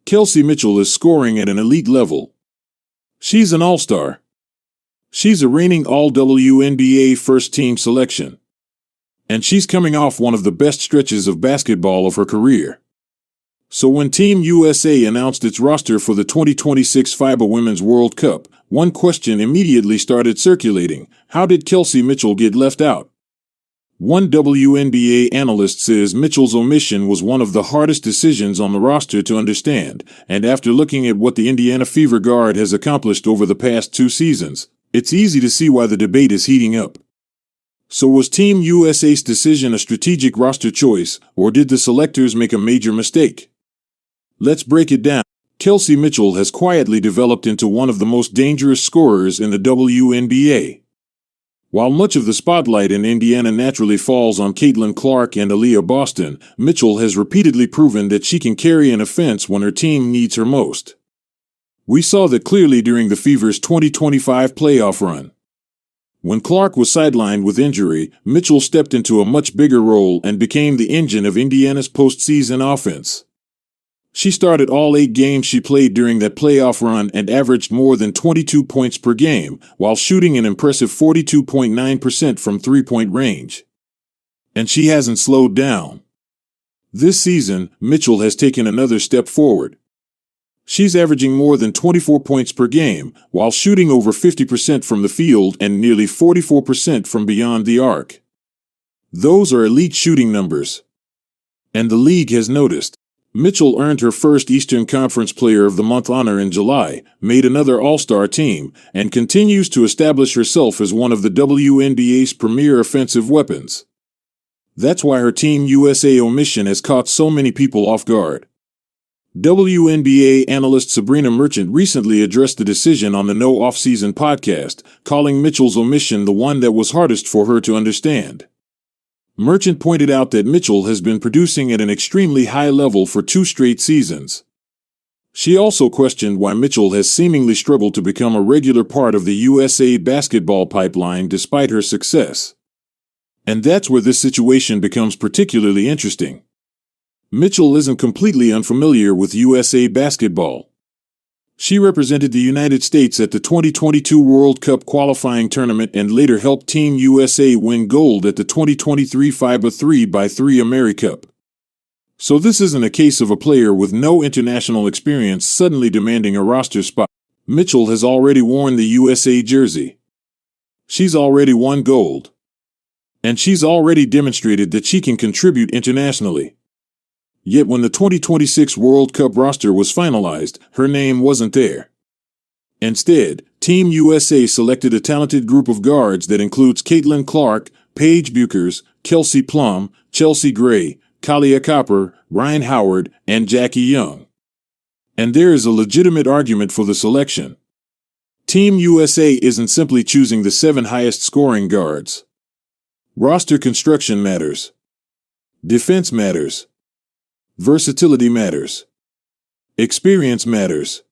Kelsey Mitchell is scoring at an elite level. She's an all-star. She's a reigning All-WNBA First-Team selection. And she's coming off one of the best stretches of basketball of her career. So when Team USA announced its roster for the 2026 FIBA Women's World Cup, one question immediately started circulating: how did Kelsey Mitchell get left out? One WNBA analyst says Mitchell's omission was one of the hardest decisions on the roster to understand, and after looking at what the Indiana Fever guard has accomplished over the past 2 seasons, it's easy to see why the debate is heating up. So was Team USA's decision a strategic roster choice, or did the selectors make a major mistake? Let's break it down. Kelsey Mitchell has quietly developed into one of the most dangerous scorers in the WNBA. While much of the spotlight in Indiana naturally falls on Caitlin Clark and Aaliyah Boston, Mitchell has repeatedly proven that she can carry an offense when her team needs her most. We saw that clearly during the Fever's 2025 playoff run. When Clark was sidelined with injury, Mitchell stepped into a much bigger role and became the engine of Indiana's postseason offense. She started all 8 games she played during that playoff run and averaged more than 22 points per game, while shooting an impressive 42.9% from three-point range. And she hasn't slowed down. This season, Mitchell has taken another step forward. She's averaging more than 24 points per game, while shooting over 50% from the field and nearly 44% from beyond the arc. Those are elite shooting numbers. And the league has noticed. Mitchell earned her first Eastern Conference Player of the Month honor in July, made another All-Star team, and continues to establish herself as one of the WNBA's premier offensive weapons. That's why her Team USA omission has caught so many people off guard. WNBA analyst Sabrina Merchant recently addressed the decision on the No Offseason podcast, calling Mitchell's omission the one that was hardest for her to understand. Merchant pointed out that Mitchell has been producing at an extremely high level for 2 straight seasons. She also questioned why Mitchell has seemingly struggled to become a regular part of the USA basketball pipeline despite her success. And that's where this situation becomes particularly interesting. Mitchell isn't completely unfamiliar with USA basketball. She represented the United States at the 2022 World Cup qualifying tournament and later helped Team USA win gold at the 2023 FIBA 3x3 AmeriCup. So this isn't a case of a player with no international experience suddenly demanding a roster spot. Mitchell has already worn the USA jersey. She's already won gold. And she's already demonstrated that she can contribute internationally. Yet when the 2026 World Cup roster was finalized, her name wasn't there. Instead, Team USA selected a talented group of guards that includes Caitlin Clark, Paige Bueckers, Kelsey Plum, Chelsea Gray, Kahleah Copper, Rhyne Howard, and Jackie Young. And there is a legitimate argument for the selection. Team USA isn't simply choosing the 7 highest scoring guards. Roster construction matters. Defense matters. Versatility matters. Experience matters.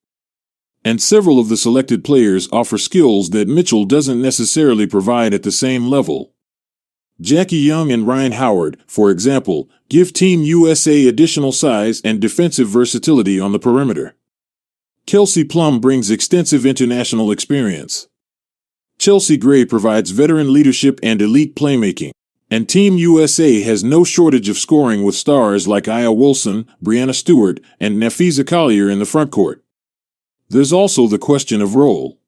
And several of the selected players offer skills that Mitchell doesn't necessarily provide at the same level. Jackie Young and Rhyne Howard, for example, give Team USA additional size and defensive versatility on the perimeter. Kelsey Plum brings extensive international experience. Chelsea Gray provides veteran leadership and elite playmaking. And Team USA has no shortage of scoring with stars like Aya Wilson, Breanna Stewart, and Napheesa Collier in the frontcourt. There's also the question of role.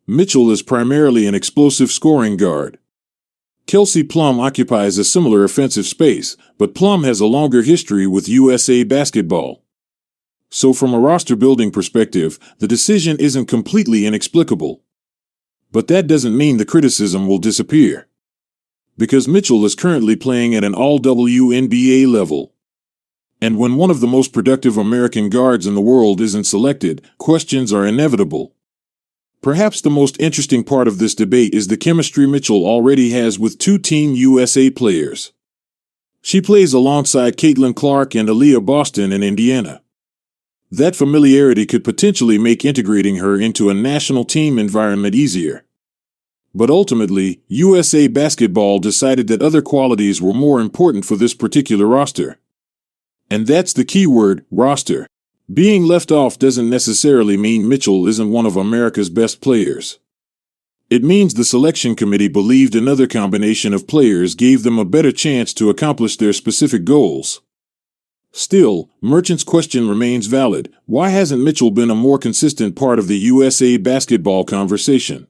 Mitchell is primarily an explosive scoring guard. Kelsey Plum occupies a similar offensive space, but Plum has a longer history with USA basketball. So from a roster-building perspective, the decision isn't completely inexplicable. But that doesn't mean the criticism will disappear. Because Mitchell is currently playing at an All-WNBA level. And when one of the most productive American guards in the world isn't selected, questions are inevitable. Perhaps the most interesting part of this debate is the chemistry Mitchell already has with 2 Team USA players. She plays alongside Caitlin Clark and Aaliyah Boston in Indiana. That familiarity could potentially make integrating her into a national team environment easier. But ultimately, USA Basketball decided that other qualities were more important for this particular roster. And that's the key word, roster. Being left off doesn't necessarily mean Mitchell isn't one of America's best players. It means the selection committee believed another combination of players gave them a better chance to accomplish their specific goals. Still, Merchant's question remains valid. Why hasn't Mitchell been a more consistent part of the USA basketball conversation?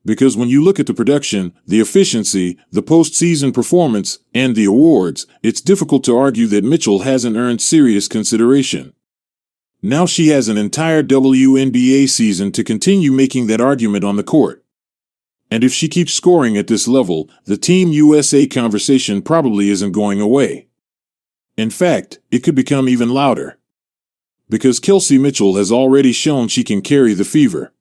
Because when you look at the production, the efficiency, the postseason performance, and the awards, it's difficult to argue that Mitchell hasn't earned serious consideration. Now she has an entire WNBA season to continue making that argument on the court. And if she keeps scoring at this level, the Team USA conversation probably isn't going away. In fact, it could become even louder. Because Kelsey Mitchell has already shown she can carry the fever.